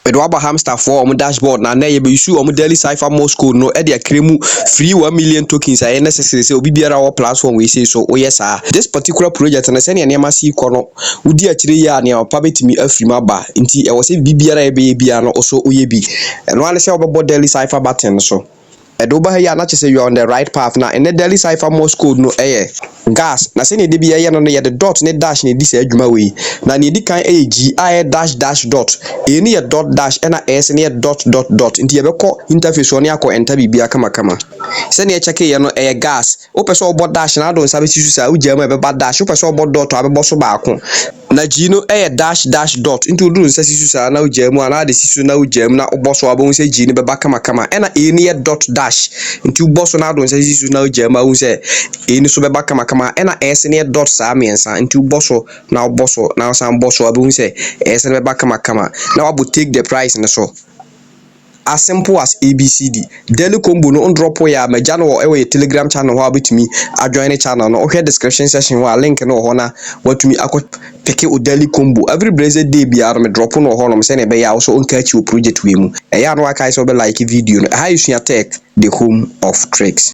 With waba Hamster for on dashboard na na ye be issue on daily Cipher Morse code no e de kremu free 1 million tokens are necessary say obi biara wo platform we say so yes sir. This particular project na say ne ma si kono udi akire ya ne opa betimi afiri maba nti e wo say bibiara e be bia no so oye bi eno ane say obebo daily Cipher button so edoba here na say you are on the right path na in the daily Cipher Morse code no gas na say ne de bia ye no ye the dot ne dash ne di say adwuma we na ne di kan g I dash dash dot eni ye dot dash na s ne ye dot dot dot nti ye beko interface oni akọ enter bibia kama kama say ne check ye no gas o pese obo dash na do sabe sisu sa ujia ma be ba dash o pese obo dot abebo so ba ko na g no dash dash dot nti odu nsa sisu sa na ujia mu ana de sisu na ujia mu na obo so abo nse g ne be ba kama kama na eni ye dot dash nti ubo so na do nsa sisu na ujia ma unse eni so be ba kama kama na s ne dot sa miensa nti ubo so na san boso abo unse s ne be ba kama kama na wabu take the price ne so as simple as ABCD. Daily combo no on drop ya meja no e Telegram channel ho abetumi join channel no o description section ho link no ho na watumi akọ pick o daily combo every blessed day bia me drop no ho no se ne be ya so on catch your project we mu e ya no aka so be like video no how you tech the home of tricks.